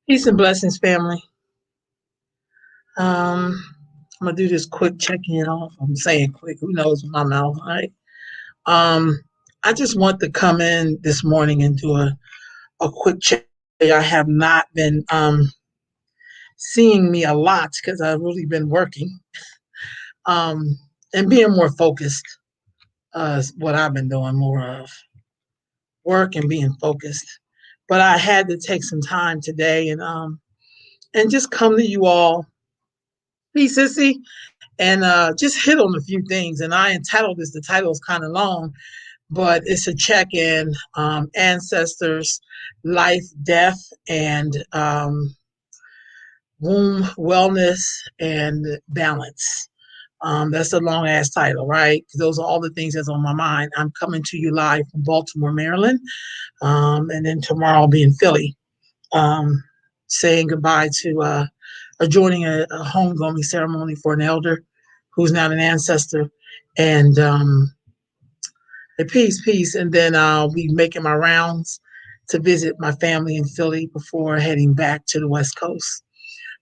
Peace and blessings, family. I'm gonna do this quick check-in off. I'm saying quick, who knows with my mouth, right? Um, I just want to come in this morning and do a quick check. I have not been seeing me a lot because I've really been working um, and being more focused. Is what I've been doing more of work and being focused. But I had to take some time today and just come to you all, peace, sissy, and just hit on a few things. And I entitled this, the title is kind of long, but it's a check in ancestors, life, death, and womb wellness and balance. That's a long ass title, right? Those are all the things that's on my mind. I'm coming to you live from Baltimore, Maryland, and then tomorrow I'll be in Philly, um, saying goodbye to or joining a homegoing ceremony for an elder who's not an ancestor, and a peace. And then I'll be making my rounds to visit my family in Philly before heading back to the West Coast.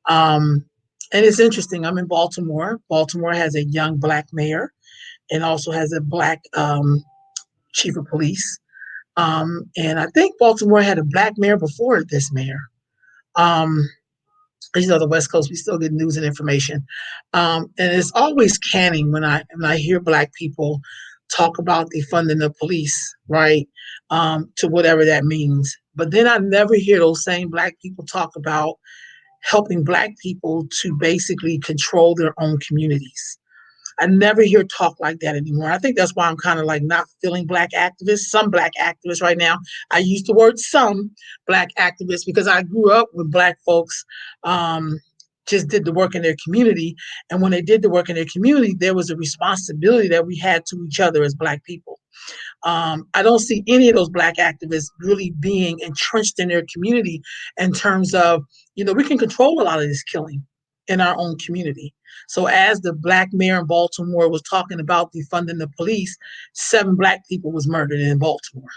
Um, and it's interesting. I'm in Baltimore. Baltimore has a young Black mayor and also has a Black chief of police. And I think Baltimore had a Black mayor before this mayor. Um, the West Coast, we still get news and information. And it's always canning when I hear Black people talk about defunding the police, right? To whatever that means. But then I never hear those same Black people talk about helping Black people to basically control their own communities. I never hear talk like that anymore. I think that's why I'm kind of like not feeling Black activists, some Black activists right now. I use the word some Black activists because I grew up with Black folks just did the work in their community. And when they did the work in their community, there was a responsibility that we had to each other as Black people. I don't see any of those Black activists really being entrenched in their community in terms of, we can control a lot of this killing in our own community. So as the Black mayor in Baltimore was talking about defunding the police, 7 Black people was murdered in Baltimore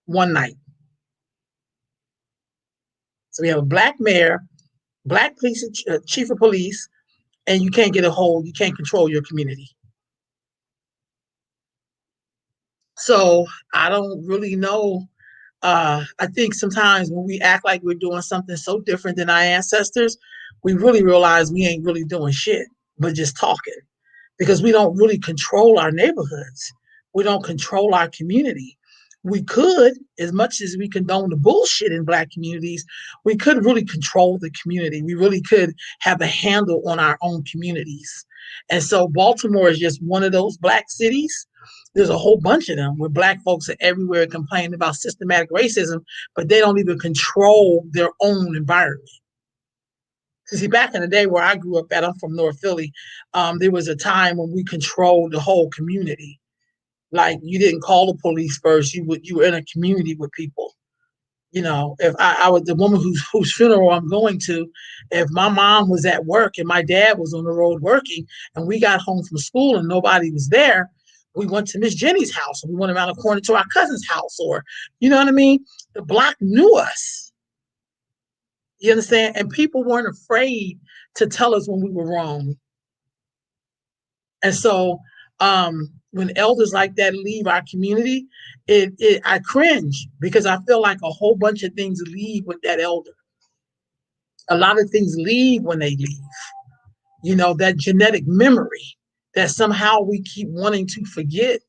one night. So we have a Black mayor, Black police chief of police, and you can't you can't control your community. So I don't really know. I think sometimes when we act like we're doing something so different than our ancestors, we really realize we ain't really doing shit, but just talking, because we don't really control our neighborhoods. We don't control our community. We could, as much as we condone the bullshit in Black communities, we could really control the community. We really could have a handle on our own communities. And so Baltimore is just one of those Black cities. There's a whole bunch of them where Black folks are everywhere complaining about systematic racism, but they don't even control their own environment. See, back in the day where I grew up at, I'm from North Philly, there was a time when we controlled the whole community. Like, you didn't call the police first; you were in a community with people. If I was the woman whose funeral I'm going to, if my mom was at work and my dad was on the road working, and we got home from school and nobody was there, we went to Miss Jenny's house, or we went around the corner to our cousin's house, or you know what I mean. The block knew us. You understand? And people weren't afraid to tell us when we were wrong. And so when elders like that leave our community, I cringe, because I feel like a whole bunch of things leave with that elder. A lot of things leave when they leave. That genetic memory that somehow we keep wanting to forget,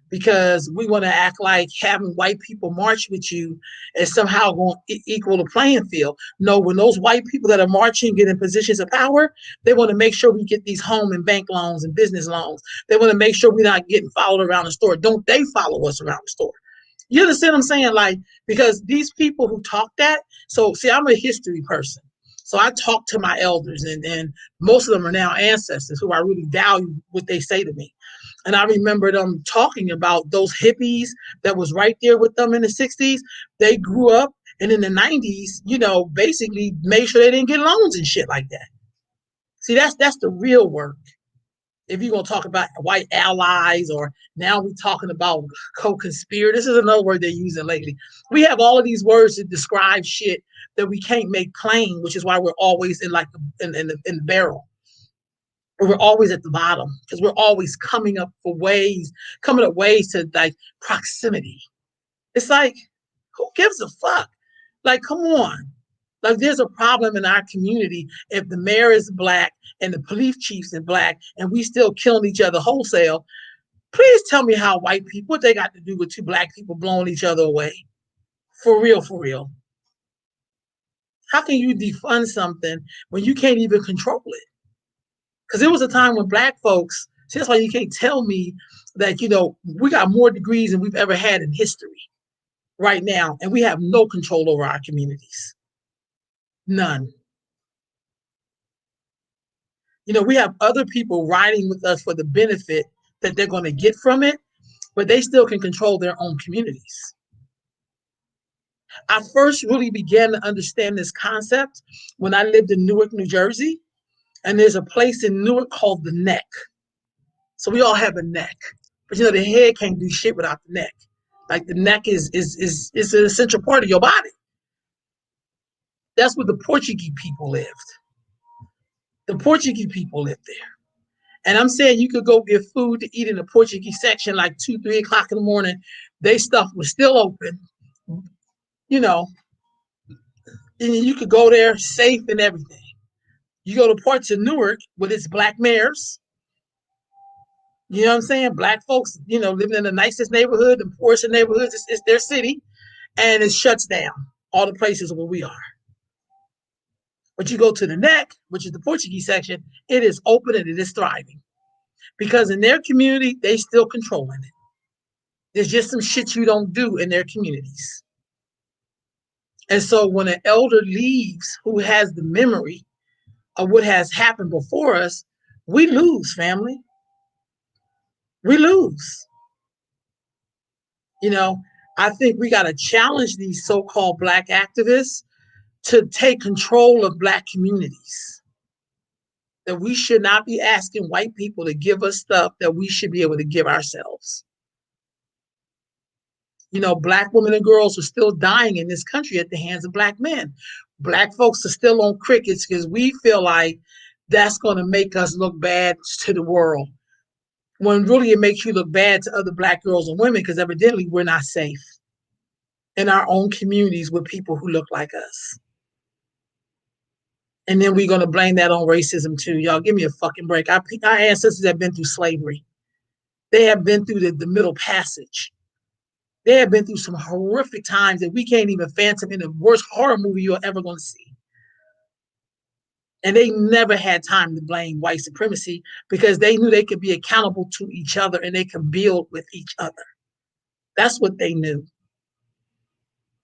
because we want to act like having white people march with you is somehow going to equal the playing field. No, when those white people that are marching get in positions of power, they want to make sure we get these home and bank loans and business loans. They want to make sure we're not getting followed around the store. Don't they follow us around the store? You understand what I'm saying? Like, because these people who talk that, so see, I'm a history person. So I talk to my elders, and most of them are now ancestors who I really value what they say to me. And I remember them talking about those hippies that was right there with them in the 60s. They grew up, and in the 90s, basically made sure they didn't get loans and shit like that. See, that's the real work. If you're gonna talk about white allies, or now we're talking about co-conspirator. This is another word they're using lately. We have all of these words to describe shit that we can't make plain, which is why we're always in like in the barrel. We're always at the bottom because we're always coming up ways to like proximity. It's like, who gives a fuck? Like, come on. Like, there's a problem in our community if the mayor is black and the police chief's is black and we still killing each other wholesale. Please tell me how white people, what they got to do with two black people blowing each other away. For real, for real. How can you defund something when you can't even control it? Because there was a time when black folks, see, that's why you can't tell me that, we got more degrees than we've ever had in history right now, and we have no control over our communities. None. We have other people riding with us for the benefit that they're going to get from it, but they still can control their own communities. I first really began to understand this concept when I lived in Newark, New Jersey, and there's a place in Newark called the Neck. So we all have a neck, but the head can't do shit without the neck. Like, the neck is an essential part of your body. That's where the Portuguese people lived. The Portuguese people lived there. And I'm saying you could go get food to eat in the Portuguese section like 2, 3 o'clock in the morning. They stuff was still open, and you could go there safe and everything. You go to parts of Newark with its black mayors. You know what I'm saying? Black folks, living in the nicest neighborhood, the poorest neighborhoods. It's their city, and it shuts down all the places where we are. But you go to the Neck, which is the Portuguese section, it is open and it is thriving. Because in their community, they still controlling it. There's just some shit you don't do in their communities. And so when an elder leaves who has the memory of what has happened before us, we lose, family. We lose. I think we got to challenge these so-called black activists to take control of black communities. That we should not be asking white people to give us stuff that we should be able to give ourselves. Black women and girls are still dying in this country at the hands of black men. Black folks are still on crickets because we feel like that's going to make us look bad to the world. When really it makes you look bad to other black girls and women, because evidently we're not safe in our own communities with people who look like us. And then we're going to blame that on racism too. Y'all, give me a fucking break. Our ancestors have been through slavery. They have been through the Middle Passage. They have been through some horrific times that we can't even fathom in the worst horror movie you're ever going to see. And they never had time to blame white supremacy because they knew they could be accountable to each other and they could build with each other. That's what they knew.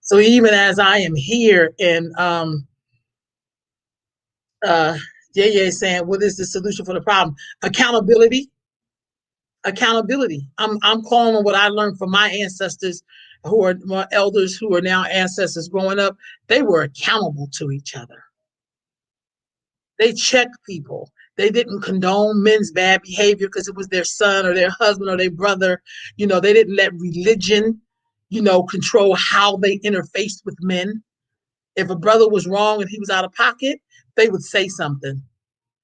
So even as I am here and Yeye saying, what is the solution for the problem? Accountability. Accountability. I'm calling on what I learned from my ancestors, who are my elders, who are now ancestors growing up. They were accountable to each other. They checked people. They didn't condone men's bad behavior because it was their son or their husband or their brother. They didn't let religion, control how they interfaced with men. If a brother was wrong and he was out of pocket, they would say something.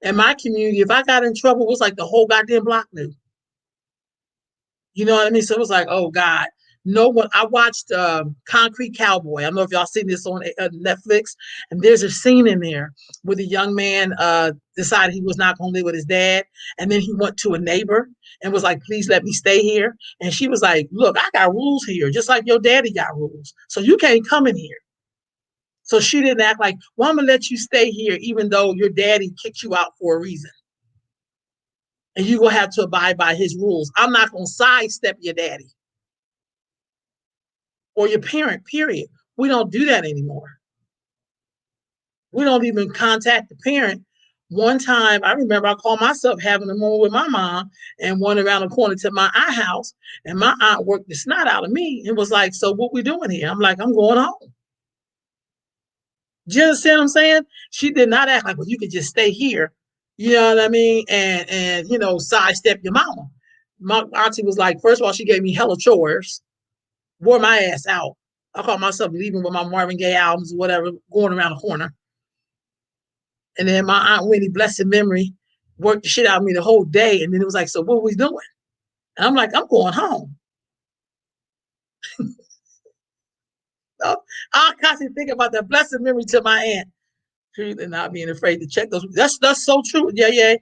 In my community, if I got in trouble, it was like the whole goddamn block knew. You know what I mean? So it was like, oh God, no one. I watched Concrete Cowboy. I don't know if y'all seen this on Netflix. And there's a scene in there where the young man decided he was not going to live with his dad. And then he went to a neighbor and was like, please let me stay here. And she was like, look, I got rules here, just like your daddy got rules. So you can't come in here. So she didn't act like, well, I'm going to let you stay here, even though your daddy kicked you out for a reason. And you're going to have to abide by his rules. I'm not going to sidestep your daddy or your parent, period. We don't do that anymore. We don't even contact the parent. One time, I remember I called myself having a moment with my mom and went around the corner to my aunt's house, and my aunt worked the snot out of me and was like, so what we doing here? I'm like, I'm going home. Do you understand what I'm saying? She did not act like, well, you could just stay here. You know what I mean? And sidestep your mama. My auntie was like, first of all, she gave me hella chores, wore my ass out. I caught myself leaving with my Marvin Gaye albums, whatever, going around the corner. And then my aunt Winnie, blessed memory, worked the shit out of me the whole day. And then it was like, so what are we doing? And I'm like, I'm going home. So I constantly think about that blessed memory to my aunt. Truth and not being afraid to check those. That's so true. Yeah, yeah.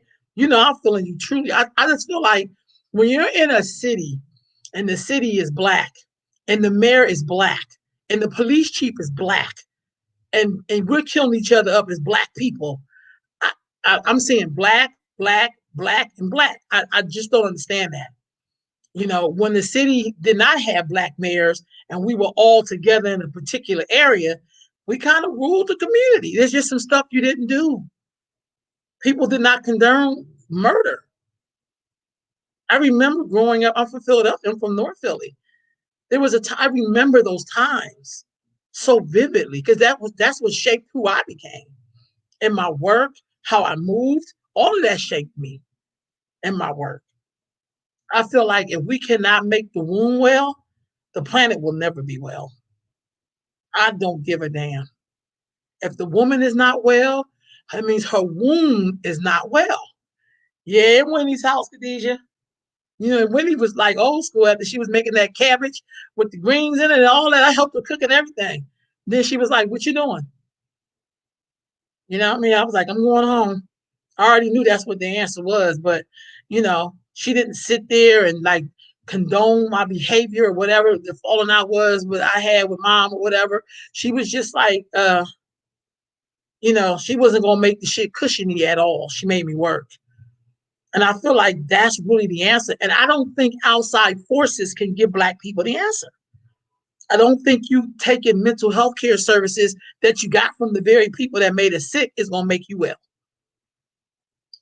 I'm feeling you truly. I just feel like when you're in a city and the city is black and the mayor is black and the police chief is black and we're killing each other up as black people. I'm saying black, black, black, and black. I just don't understand that. When the city did not have black mayors and we were all together in a particular area, we kind of ruled the community. There's just some stuff you didn't do. People did not condone murder. I remember growing up. I'm from Philadelphia. I'm from North Philly. There was a time. I remember those times so vividly because that's what shaped who I became in my work, how I moved. All of that shaped me in my work. I feel like if we cannot make the womb well, the planet will never be well. I don't give a damn. If the woman is not well, that means her womb is not well. Yeah, Winnie's house, Khadijah. Winnie was like old school after she was making that cabbage with the greens in it and all that. I helped her cook and everything. Then she was like, what you doing? You know what I mean? I was like, I'm going home. I already knew that's what the answer was, but she didn't sit there and like condone my behavior or whatever the falling out was what I had with mom or whatever. She was just like, she wasn't gonna make the shit cushiony at all. She made me work. And I feel like that's really the answer. And I don't think outside forces can give black people the answer. I don't think you taking mental health care services that you got from the very people that made us sick is going to make you well.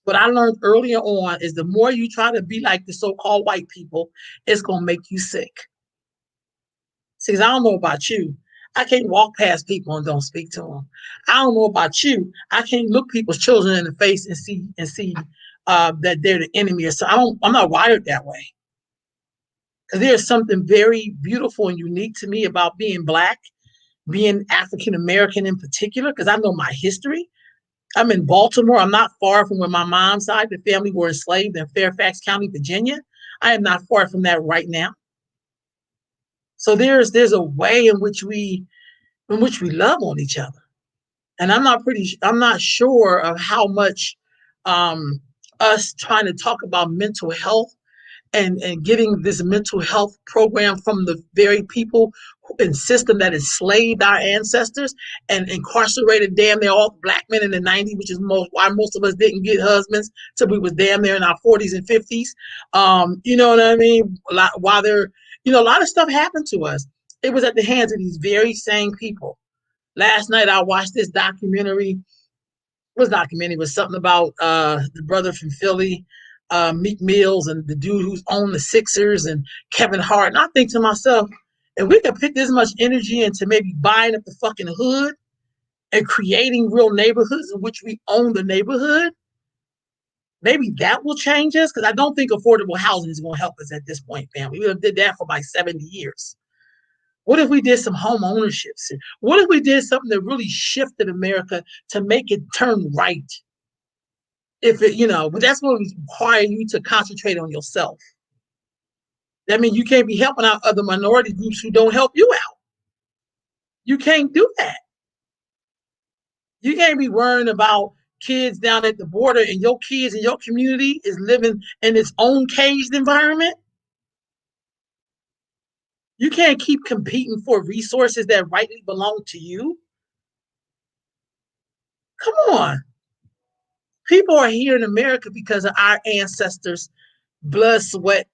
What I learned earlier on is the more you try to be like the so-called white people, it's going to make you sick. See, I don't know about you. I can't walk past people and don't speak to them. I don't know about you. I can't look people's children in the face and see that they're the enemy. So I'm not wired that way. Because there's something very beautiful and unique to me about being black, being African American in particular, because I know my history. I'm in Baltimore. I'm not far from where my mom's side, the family were enslaved in Fairfax County, Virginia. I am not far from that right now. So there's a way in which we love on each other. And I'm not sure of how much us trying to talk about mental health and getting this mental health program from the very people and system that enslaved our ancestors and incarcerated damn near all black men in the 90s, which is why most of us didn't get husbands till we was damn near in our 40s and 50s. You know what I mean? A lot of stuff happened to us. It was at the hands of these very same people. Last night I watched this documentary. It was something about the brother from Philly, Meek Mills, and the dude who's owned the Sixers and Kevin Hart. And I think to myself, if we could put this much energy into maybe buying up the fucking hood and creating real neighborhoods in which we own the neighborhood, maybe that will change us. Because I don't think affordable housing is going to help us at this point, fam. We did that for like 70 years. What if we did some home ownership? What if we did something that really shifted America to make it turn right? But that's going to require you to concentrate on yourself. That means you can't be helping out other minority groups who don't help you out. You can't do that. You can't be worrying about kids down at the border and your kids in your community is living in its own caged environment. You can't keep competing for resources that rightly belong to you. Come on. People are here in America because of our ancestors' blood, sweat,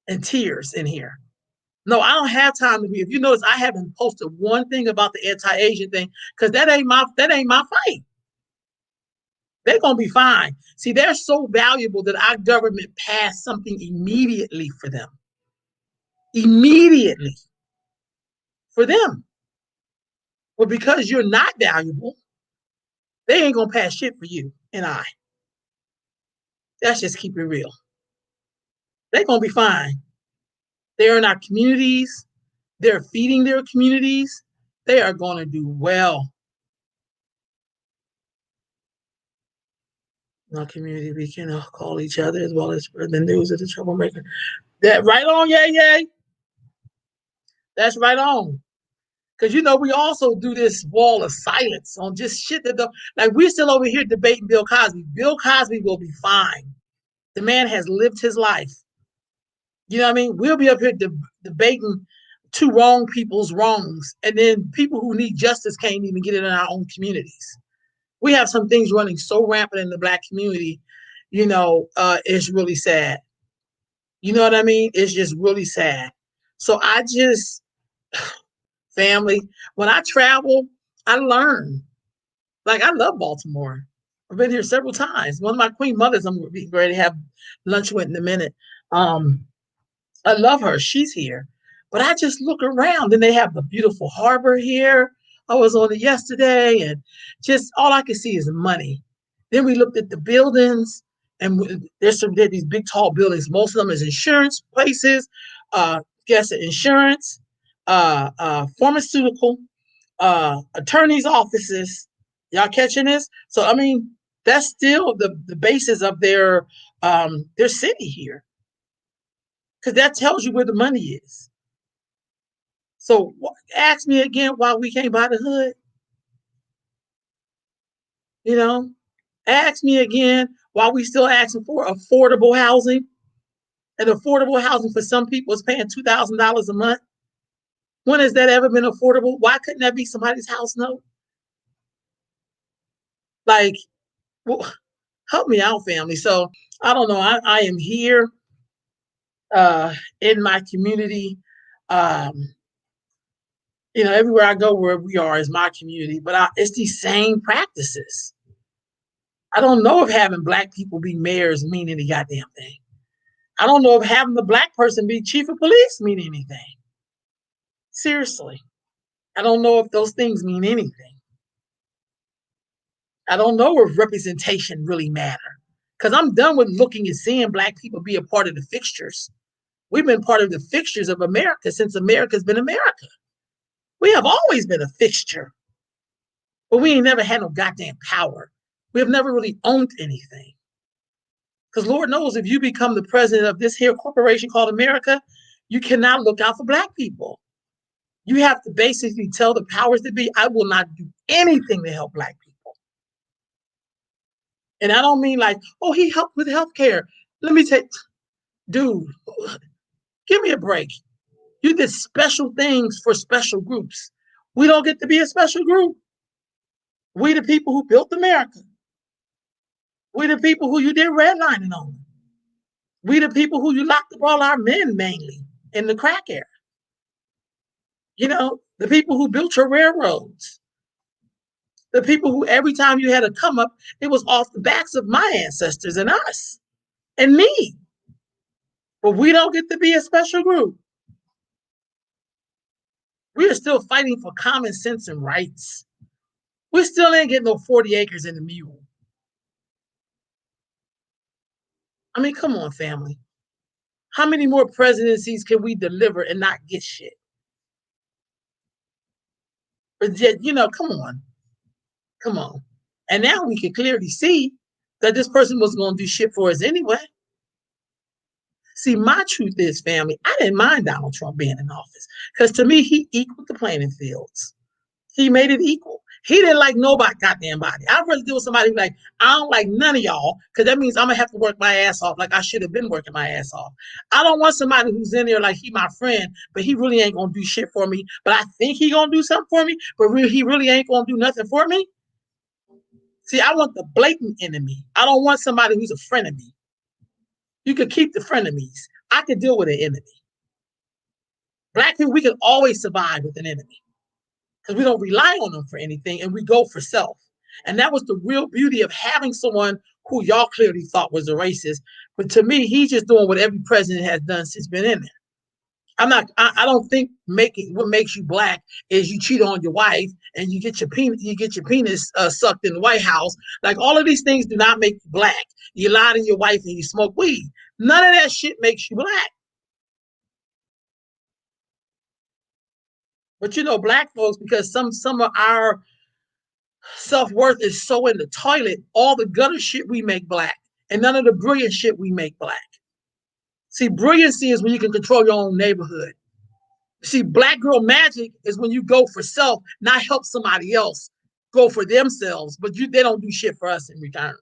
and tears in here. No, I don't have time to be. If you notice, I haven't posted one thing about the anti-Asian thing because that ain't my fight. They're gonna be fine. See, they're so valuable that our government passed something immediately for them. Immediately for them. But because you're not valuable, they ain't gonna pass shit for you and I. Let's just keep it real. They're gonna be fine. They're in our communities. They're feeding their communities. They are going to do well. In our community, we can call each other as well as spread the news of the troublemaker. That right on, yay, yay. That's right on. Because you know we also do this wall of silence on just shit that don't, like we're still over here debating Bill Cosby. Bill Cosby will be fine. The man has lived his life. You know what I mean? We'll be up here debating two wrong people's wrongs, and then people who need justice can't even get it in our own communities. We have some things running so rampant in the Black community. It's really sad. You know what I mean? It's just really sad. So I just family. When I travel, I learn. Like I love Baltimore. I've been here several times. One of my queen mothers, I'm ready to have lunch with in a minute. I love her. She's here. But I just look around and they have the beautiful harbor here. I was on it yesterday and just all I can see is money. Then we looked at the buildings and there's these big tall buildings. Most of them is insurance places, guess insurance, pharmaceutical, attorneys' offices. Y'all catching this? So I mean, that's still the basis of their city here, because that tells you where the money is. So ask me again why we can't buy the hood. You know, ask me again why we still asking for affordable housing, and affordable housing for some people is paying $2,000 a month. When has that ever been affordable? Why couldn't that be somebody's house note? Like, well, help me out, family. So I don't know. I am here in my community. Um, everywhere I go, where we are is my community, but it's these same practices. I don't know if having Black people be mayors mean any goddamn thing. I don't know if having the Black person be chief of police mean anything. Seriously. I don't know if those things mean anything. I don't know if representation really matter. Because I'm done with looking and seeing Black people be a part of the fixtures. We've been part of the fixtures of America since America's been America. We have always been a fixture, but we ain't never had no goddamn power. We have never really owned anything. Because Lord knows if you become the president of this here corporation called America, you cannot look out for Black people. You have to basically tell the powers that be, I will not do anything to help Black people. And I don't mean like, oh, he helped with healthcare. Let me take, dude, give me a break. You did special things for special groups. We don't get to be a special group. We the people who built America. We the people who you did redlining on. We the people who you locked up all our men mainly in the crack era. The people who built your railroads. The people who every time you had a come up, it was off the backs of my ancestors and us and me. But we don't get to be a special group. We are still fighting for common sense and rights. We still ain't getting no 40 acres in the mule. I mean, come on, family. How many more presidencies can we deliver and not get shit? But yet, come on. Come on. And now we can clearly see that this person was going to do shit for us anyway. See, my truth is, family, I didn't mind Donald Trump being in office because to me, he equaled the playing fields. He made it equal. He didn't like nobody goddamn body. I'd rather deal with somebody who's like, I don't like none of y'all because that means I'm going to have to work my ass off like I should have been working my ass off. I don't want somebody who's in there like he my friend, but he really ain't going to do shit for me. But I think he going to do something for me, but he really ain't going to do nothing for me. See, I want the blatant enemy. I don't want somebody who's a friend of me. You could keep the frenemies. I could deal with an enemy. Black people, we can always survive with an enemy because we don't rely on them for anything and we go for self. And that was the real beauty of having someone who y'all clearly thought was a racist. But to me, he's just doing what every president has done since been in there. I don't think making what makes you black is you cheat on your wife and you get your penis sucked in the White House. Like all of these things do not make you black. You lie to your wife and you smoke weed. None of that shit makes you black. But you know, black folks, because some of our self worth is so in the toilet, all the gutter shit we make black, and none of the brilliant shit we make black. See, brilliancy is when you can control your own neighborhood. See, black girl magic is when you go for self, not help somebody else go for themselves, but they don't do shit for us in return.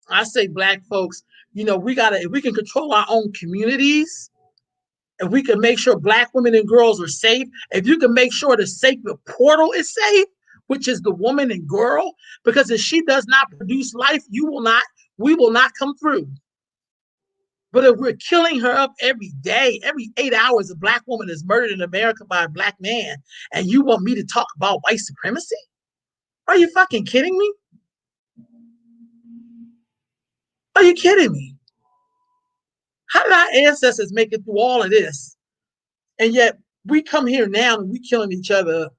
I say, black folks, you know, if we can control our own communities, if we can make sure black women and girls are safe, if you can make sure the sacred portal is safe, which is the woman and girl, because if she does not produce life, we will not come through. But if we're killing her up every day, every 8 hours, a black woman is murdered in America by a black man, and you want me to talk about white supremacy? Are you fucking kidding me? Are you kidding me? How did our ancestors make it through all of this? And yet we come here now and we killing each other.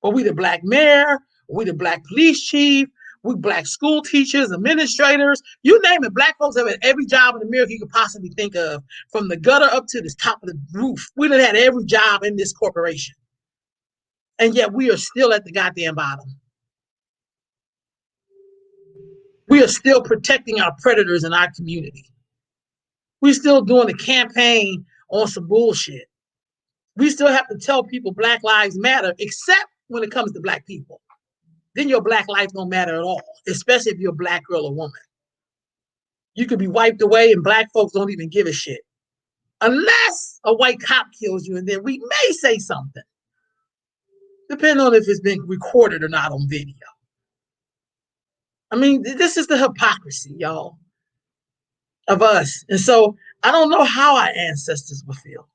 But we the black mayor, we the black police chief, we black school teachers, administrators, you name it. Black folks have had every job in America you could possibly think of, from the gutter up to the top of the roof. We done had every job in this corporation. And yet we are still at the goddamn bottom. We are still protecting our predators in our community. We still doing a campaign on some bullshit. We still have to tell people Black Lives Matter, except when it comes to black people. Then your black life don't matter at all, especially if you're a black girl or woman. You could be wiped away and black folks don't even give a shit. Unless a white cop kills you, and then we may say something, depending on if it's been recorded or not on video. I mean, this is the hypocrisy, y'all, of us. And so I don't know how our ancestors would feel.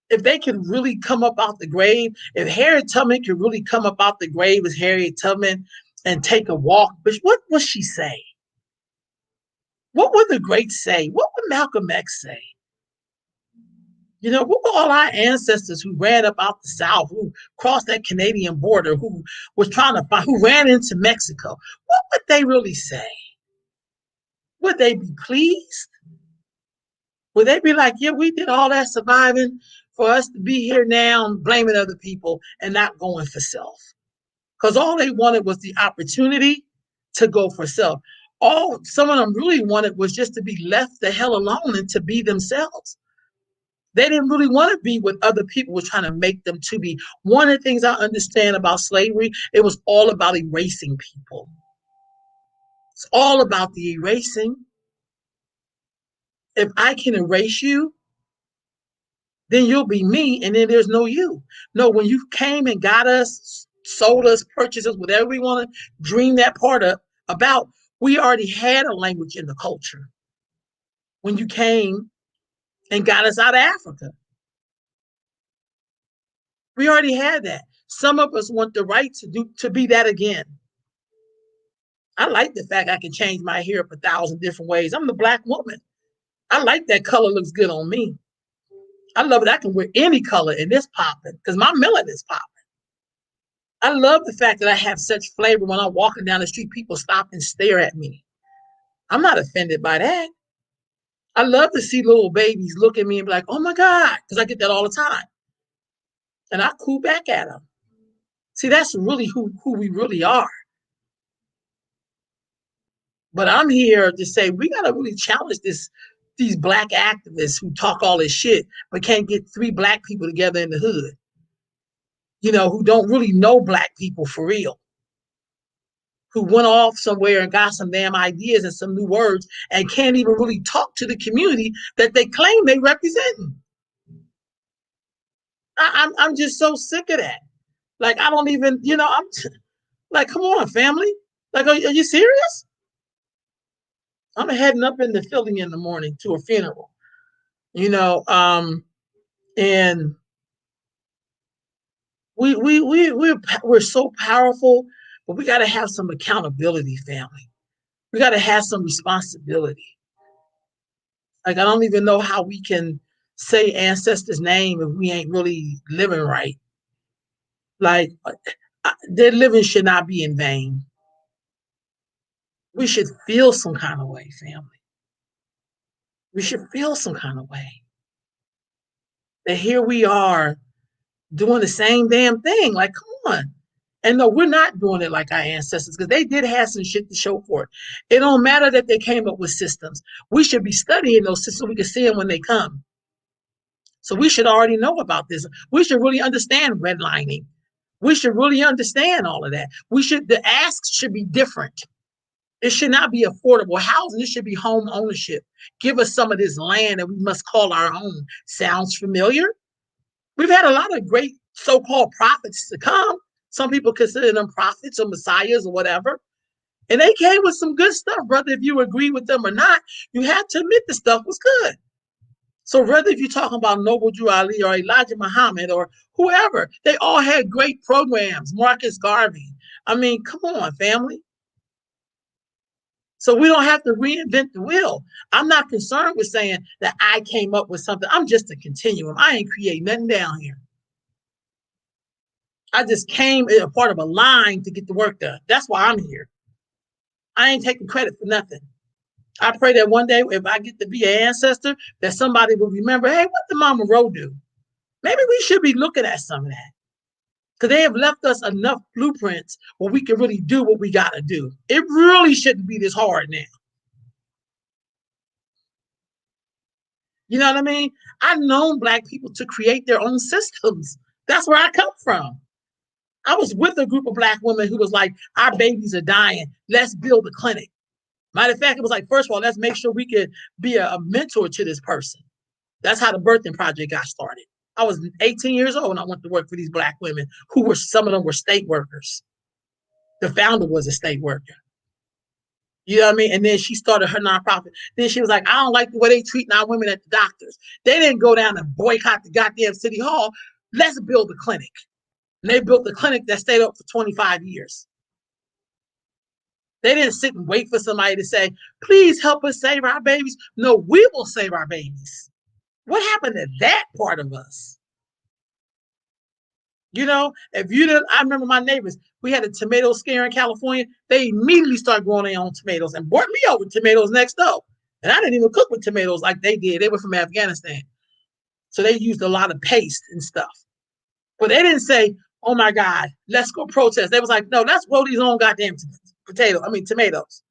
If they could really come up out the grave, if Harriet Tubman could really come up out the grave as Harriet Tubman and take a walk, but what would she say? What would the greats say? What would Malcolm X say? You know, what were all our ancestors who ran up out the South, who crossed that Canadian border, who was trying to find, who ran into Mexico? What would they really say? Would they be pleased? Would they be like, yeah, we did all that surviving for us to be here now and blaming other people and not going for self? Because all they wanted was the opportunity to go for self. All some of them really wanted was just to be left the hell alone and to be themselves. They didn't really want to be with other people who were trying to make them to be. One of the things I understand about slavery, it was all about erasing people. It's all about the erasing. If I can erase you, then you'll be me, and then there's no you. No, when you came and got us, sold us, purchased us, whatever we want to dream that part of about, we already had a language in the culture. When you came and got us out of Africa, we already had that. Some of us want the right to be that again. I like the fact I can change my hair up 1,000 different ways. I'm the black woman. I like that color looks good on me. I love it. I can wear any color and it's popping because my melanin is popping. I love the fact that I have such flavor when I'm walking down the street, people stop and stare at me. I'm not offended by that. I love to see little babies look at me and be like, oh my God, because I get that all the time. And I coo back at them. See, that's really who we really are. But I'm here to say we got to really challenge these black activists who talk all this shit, but can't get three black people together in the hood, you know, who don't really know black people for real, who went off somewhere and got some damn ideas and some new words and can't even really talk to the community that they claim they represent. I'm just so sick of that. Like, I don't even, you know, like, come on, family. Like, are you serious? I'm heading up into Philly in the morning to a funeral, you know, and we're so powerful, but we got to have some accountability, family. We got to have some responsibility. Like I don't even know how we can say ancestors' name if we ain't really living right. Like their living should not be in vain. We should feel some kind of way, family. We should feel some kind of way that here we are doing the same damn thing. Like, come on. And no, we're not doing it like our ancestors because they did have some shit to show for it. It don't matter that they came up with systems. We should be studying those systems so we can see them when they come. So we should already know about this. We should really understand redlining. We should really understand all of that. The asks should be different. It should not be affordable housing. It should be home ownership. Give us some of this land that we must call our own. Sounds familiar? We've had a lot of great so-called prophets to come. Some people consider them prophets or messiahs or whatever. And they came with some good stuff, brother. If you agree with them or not, you have to admit the stuff was good. So whether if you're talking about Noble Drew Ali or Elijah Muhammad or whoever, they all had great programs. Marcus Garvey. I mean, come on, family. So we don't have to reinvent the wheel. I'm not concerned with saying that I came up with something. I'm just a continuum. I ain't create nothing down here. I just came as a part of a line to get the work done. That's why I'm here. I ain't taking credit for nothing. I pray that one day, if I get to be an ancestor, that somebody will remember, hey, what did Mama Rowe do? Maybe we should be looking at some of that. Because they have left us enough blueprints where we can really do what we got to do. It really shouldn't be this hard now. You know what I mean? I've known Black people to create their own systems. That's where I come from. I was with a group of Black women who was like, our babies are dying. Let's build a clinic. Matter of fact, it was like, first of all, let's make sure we could be a mentor to this person. That's how the birthing project got started. I was 18 years old when I went to work for these Black women who were, some of them were state workers. The founder was a state worker. You know what I mean? And then she started her nonprofit. Then she was like, I don't like the way they treat our women at the doctors. They didn't go down and boycott the goddamn city hall. Let's build a clinic. And they built a clinic that stayed up for 25 years. They didn't sit and wait for somebody to say, please help us save our babies. No, we will save our babies. What happened to that part of us? You know, if you didn't, I remember my neighbors, we had a tomato scare in California. They immediately started growing their own tomatoes and brought me over tomatoes next door. And I didn't even cook with tomatoes like they did. They were from Afghanistan. So they used a lot of paste and stuff. But they didn't say, oh my God, let's go protest. They was like, no, let's grow these own goddamn tomatoes.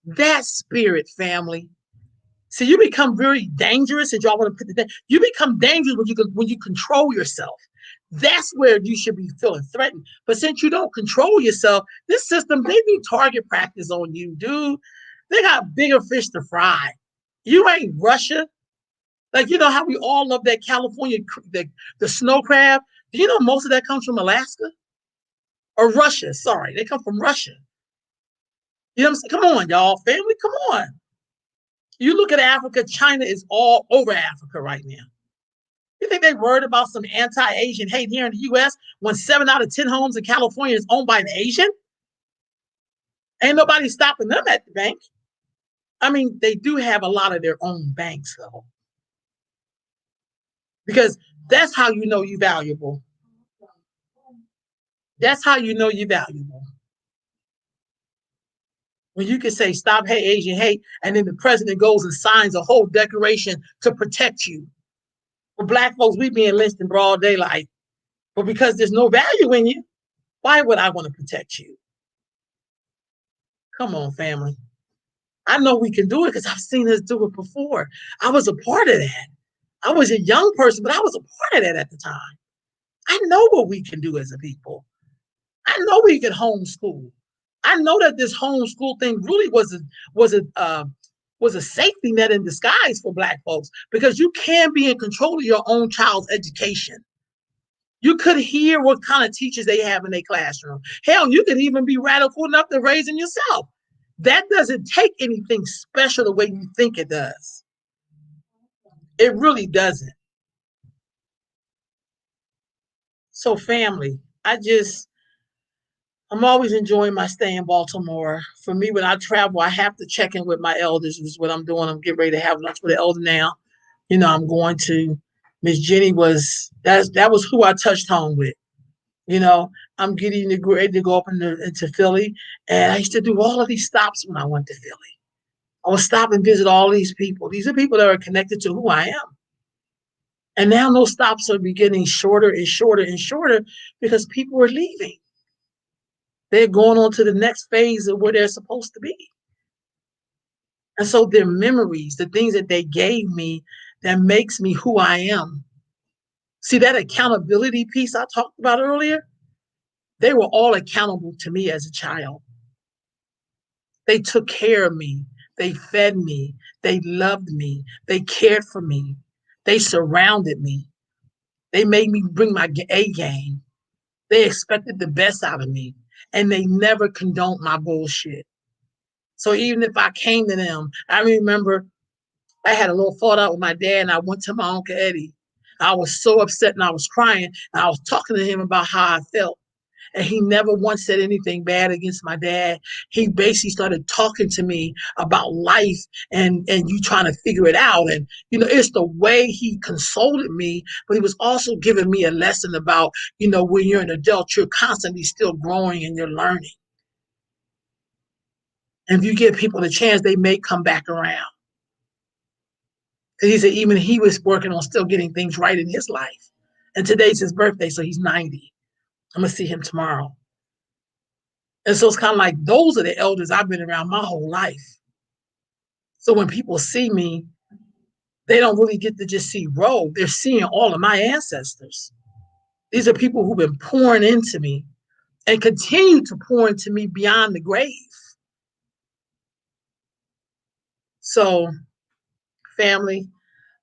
That spirit, family. So you become very dangerous and y'all want to put you become dangerous when you control yourself. That's where you should be feeling threatened. But since you don't control yourself, this system, they do target practice on you, dude. They got bigger fish to fry. You ain't Russia. Like, you know how we all love that California, the snow crab? Do you know most of that comes from Alaska? Or Russia, sorry. They come from Russia. You know what I'm saying? Come on, y'all. Family, come on. You look at Africa, China is all over Africa right now. You think they worried about some anti-Asian hate here in the U.S. when 7 out of 10 homes in California is owned by an Asian? Ain't nobody stopping them at the bank. I mean, they do have a lot of their own banks, though. Because that's how you know you're valuable. That's how you know you're valuable. When you can say, stop hate, Asian hate, and then the president goes and signs a whole declaration to protect you. For Black folks, we being lynched in broad daylight. But because there's no value in you, why would I want to protect you? Come on, family. I know we can do it because I've seen us do it before. I was a part of that. I was a young person, but I was a part of that at the time. I know what we can do as a people. I know we can homeschool. I know that this homeschool thing really was a safety net in disguise for Black folks because you can be in control of your own child's education. You could hear what kind of teachers they have in their classroom. Hell, you could even be radical enough to raise them yourself. That doesn't take anything special the way you think it does. It really doesn't. So, family, I'm always enjoying my stay in Baltimore. For me, when I travel, I have to check in with my elders, is what I'm doing. I'm getting ready to have lunch with an elder now. I'm going to Miss Jenny was that was who I touched home with. You know, I'm getting ready to go up into Philly, and I used to do all of these stops when I went to Philly. I would stop and visit all these people. These are people that are connected to who I am. And now those stops are getting shorter and shorter and shorter because people are leaving. They're going on to the next phase of where they're supposed to be. And so their memories, the things that they gave me that makes me who I am. See that accountability piece I talked about earlier? They were all accountable to me as a child. They took care of me. They fed me. They loved me. They cared for me. They surrounded me. They made me bring my A game. They expected the best out of me. And they never condoned my bullshit. So even if I came to them, I remember I had a little fallout out with my dad, and I went to my Uncle Eddie. I was so upset and I was crying. And I was talking to him about how I felt. And he never once said anything bad against my dad. He basically started talking to me about life and you trying to figure it out. And it's the way he consoled me, but he was also giving me a lesson about, when you're an adult, you're constantly still growing and you're learning. And if you give people a chance, they may come back around. Because he said even he was working on still getting things right in his life. And today's his birthday, so he's 90. I'm going to see him tomorrow. And so it's kind of like those are the elders I've been around my whole life. So when people see me, they don't really get to just see Ro. They're seeing all of my ancestors. These are people who've been pouring into me and continue to pour into me beyond the grave. So, family,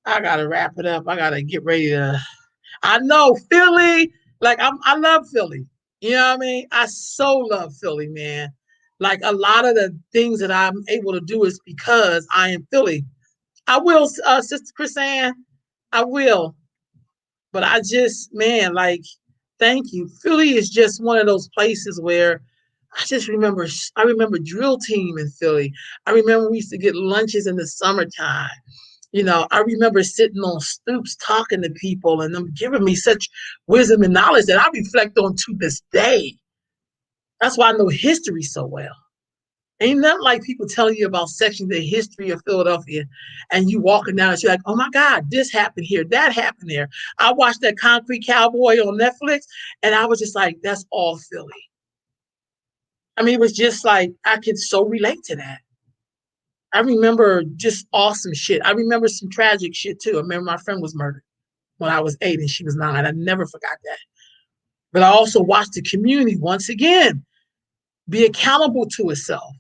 I gotta wrap it up. I gotta get ready to. I know Philly, like I love Philly. You know what I mean? I so love Philly, man. Like a lot of the things that I'm able to do is because I am Philly. I will, Sister Chris Ann, I will. But I just, man, like, thank you. Philly is just one of those places where I remember drill team in Philly. I remember we used to get lunches in the summertime. I remember sitting on stoops talking to people and them giving me such wisdom and knowledge that I reflect on to this day. That's why I know history so well. Ain't nothing like people telling you about sections of the history of Philadelphia and you walking down and you're like, oh my God, this happened here, that happened there. I watched that Concrete Cowboy on Netflix and I was just like, that's all Philly. I mean, it was just like, I could so relate to that. I remember just awesome shit. I remember some tragic shit too. I remember my friend was murdered when I was 8 and she was 9. I never forgot that. But I also watched the community once again be accountable to itself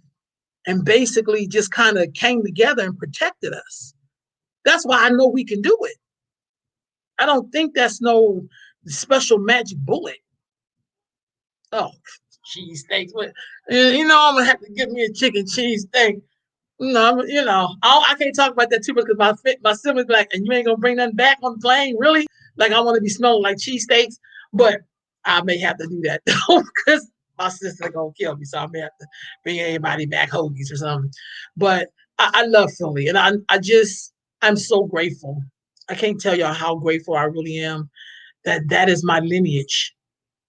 and basically just kind of came together and protected us. That's why I know we can do it. I don't think that's no special magic bullet. Oh, cheesesteaks. I'm gonna have to give me a chicken cheesesteak. No, I can't talk about that too much because my siblings be like, and you ain't gonna bring nothing back on the plane, really? Like I want to be smelling like cheesesteaks, but I may have to do that though because my sister gonna kill me, so I may have to bring everybody back hoagies or something. But I love Philly, and I'm so grateful. I can't tell y'all how grateful I really am that is my lineage.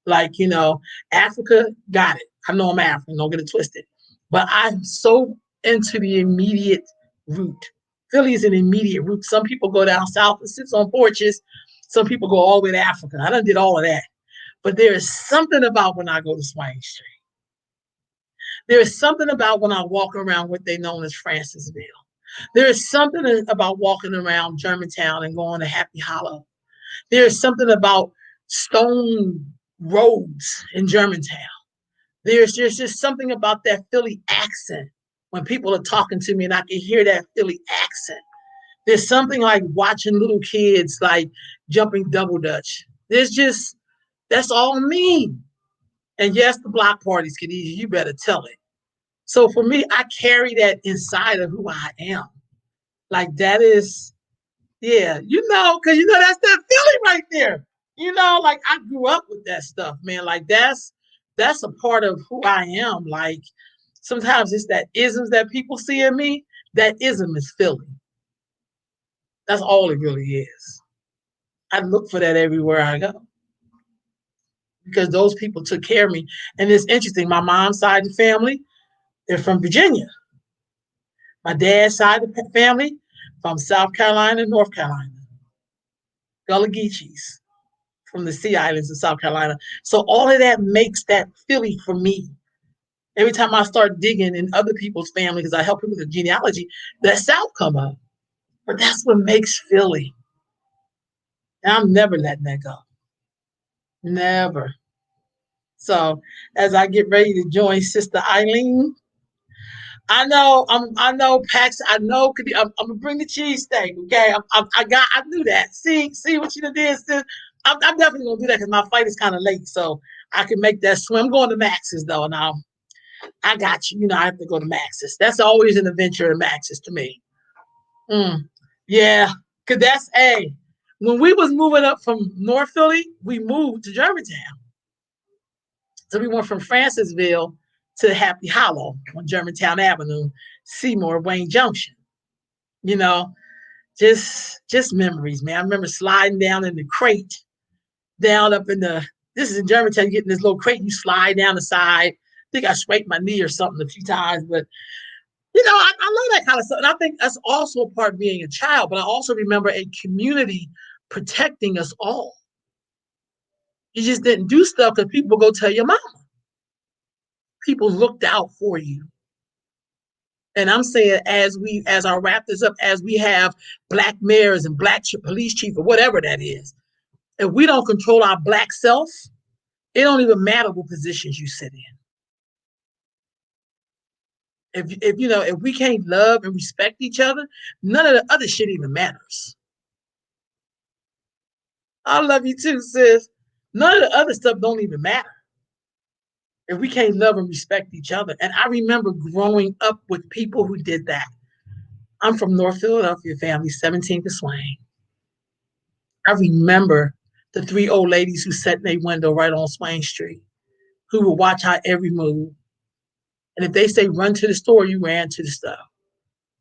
Like, Africa got it. I know I'm African, don't get it twisted. But I'm so into the immediate root. Philly is an immediate root. Some people go down south and sit on porches. Some people go all the way to Africa. I done did all of that. But there is something about when I go to Swain Street. There is something about when I walk around what they know as Francisville. There is something about walking around Germantown and going to Happy Hollow. There is something about stone roads in Germantown. There's just something about that Philly accent when people are talking to me and I can hear that Philly accent. There's something like watching little kids like jumping double dutch. That's all me. And yes, the block parties get easy. You better tell it. So for me, I carry that inside of who I am. Like that is, yeah, because that's that Philly right there. Like I grew up with that stuff, man. Like That's a part of who I am. Like sometimes it's that isms that people see in me. That ism is Philly. That's all it really is. I look for that everywhere I go because those people took care of me. And it's interesting. My mom's side of the family, they're from Virginia. My dad's side of the family, from South Carolina, North Carolina, Gullah Geechees from the Sea Islands of South Carolina. So all of that makes that Philly for me. Every time I start digging in other people's family, because I help people with the genealogy, that South come up. But that's what makes Philly. And I'm never letting that go. Never. So as I get ready to join Sister Eileen, I know Pax, I know I'm gonna bring the cheesesteak, okay? I knew that. See what you did, sis. I'm definitely gonna do that because my flight is kind of late, so I can make that swim. I'm going to Max's though now. I got you. You know, I have to go to Max's. That's always an adventure in Max's to me. Mm. Yeah, cause that's a. When we was moving up from North Philly, we moved to Germantown. So we went from Francisville to Happy Hollow on Germantown Avenue, Seymour, Wayne Junction. You know, just memories, man. I remember sliding down in the crate, down up in the. This is in Germantown. You get in this little crate, you slide down the side. I think I scraped my knee or something a few times, but I love that kind of stuff. And I think that's also a part of being a child. But I also remember a community protecting us all. You just didn't do stuff because people go tell your mama. People looked out for you. And I'm saying, as I wrap this up, as we have black mayors and black police chief or whatever that is, if we don't control our black self, it don't even matter what positions you sit in. If we can't love and respect each other, none of the other shit even matters. I love you too, sis. None of the other stuff don't even matter if we can't love and respect each other. And I remember growing up with people who did that. I'm from North Philadelphia family, 17th to Swain. I remember the three old ladies who sat in their window right on Swain Street, who would watch our every move. And if they say run to the store, you ran to the stuff.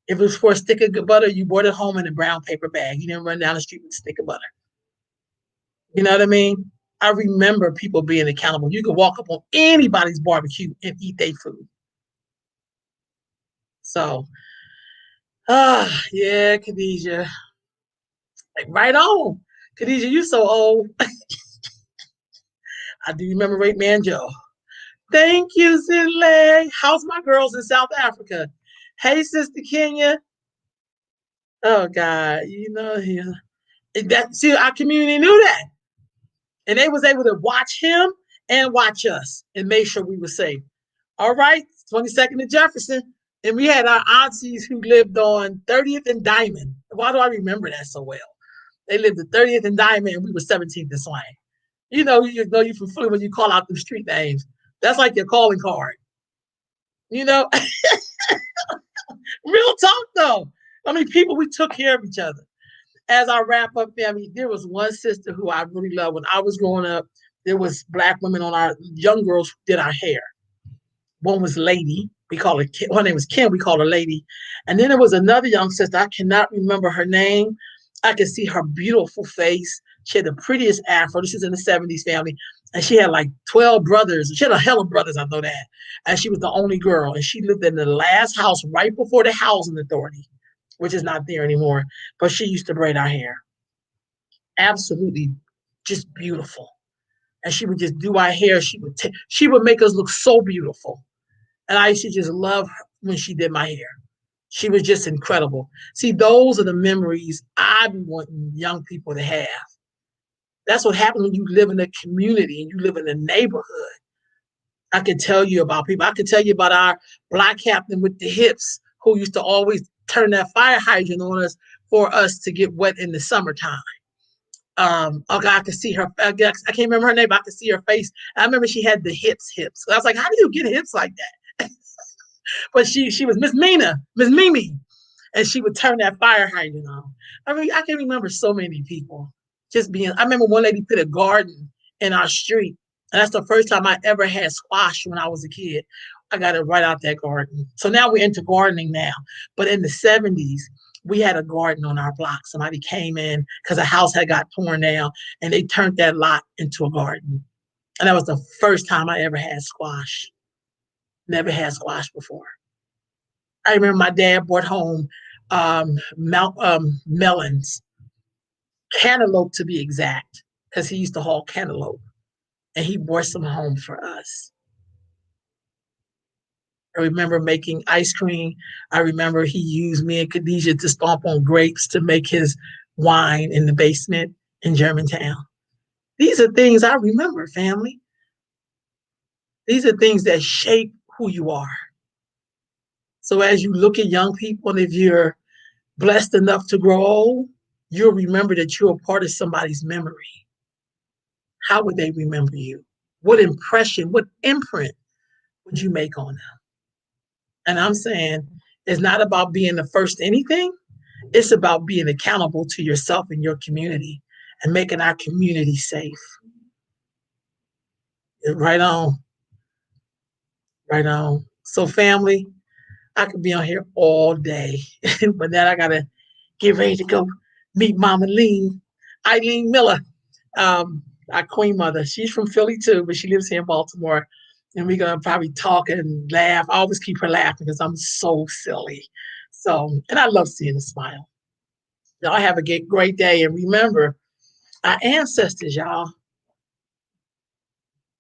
If it was for a stick of butter, you brought it home in a brown paper bag. You didn't run down the street with a stick of butter. You know what I mean? I remember people being accountable. You could walk up on anybody's barbecue and eat their food. So, yeah, Khadijah. Like, right on. Khadijah, you so old. I do remember Rape Man Joe. Thank you, Zinle. How's my girls in South Africa? Hey, Sister Kenya. Oh, God. See, our community knew that. And they was able to watch him and watch us and make sure we were safe. All right, 22nd and Jefferson. And we had our aunties who lived on 30th and Diamond. Why do I remember that so well? They lived at 30th and Diamond and we were 17th and Swain. You know you from Philly when you call out the street names. That's like your calling card. You know, real talk though. I mean, people, we took care of each other. As I wrap up, family, there was one sister who I really loved when I was growing up. There was black women on our young girls who did our hair. One was Lady. We call her Kim. Her name was Kim. We call her Lady. And then there was another young sister. I cannot remember her name. I could see her beautiful face. She had the prettiest afro. This is in the 70s family. And she had like 12 brothers. She had a hell of brothers, I know that. And she was the only girl. And she lived in the last house right before the housing authority, which is not there anymore. But she used to braid our hair. Absolutely just beautiful. And she would just do our hair. She would make us look so beautiful. And I used to just love her when she did my hair. She was just incredible. See, those are the memories I be wanting young people to have. That's what happens when you live in a community and you live in a neighborhood. I can tell you about people. I can tell you about our black captain with the hips who used to always turn that fire hydrant on us for us to get wet in the summertime. Okay, I could see her. I can't remember her name, but I could see her face. I remember she had the hips. So I was like, how do you get hips like that? But she was Miss Mimi, and she would turn that fire hydrant on. I mean, I can remember so many people just being. I remember one lady put a garden in our street, And that's the first time I ever had squash when I was a kid. I got it right out that garden. So now we're into gardening now. But in the 70s, we had a garden on our block. Somebody came in because a house had got torn down and they turned that lot into a garden. And that was the first time I ever had squash. Never had squash before. I remember my dad brought home melons, cantaloupe to be exact, because he used to haul cantaloupe. And he brought some home for us. I remember making ice cream. I remember he used me and Khadijah to stomp on grapes to make his wine in the basement in Germantown. These are things I remember, family. These are things that shape who you are. So as you look at young people, and if you're blessed enough to grow old, you'll remember that you're a part of somebody's memory. How would they remember you? What impression, what imprint would you make on them? And I'm saying it's not about being the first to anything. It's about being accountable to yourself and your community and making our community safe. Right on, right on. So, family, I could be on here all day, but then I gotta get ready to go meet Mama Lean, Eileen Miller, our queen mother. She's from Philly too, but she lives here in Baltimore. And we're gonna probably talk and laugh. I always keep her laughing because I'm so silly. So, and I love seeing a smile. Y'all have a great day. And remember, our ancestors, y'all.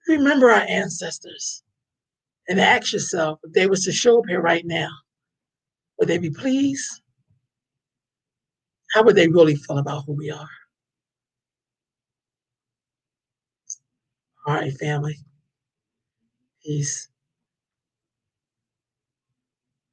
Remember our ancestors and ask yourself if they was to show up here right now, would they be pleased? How would they really feel about who we are? All right, family. Peace.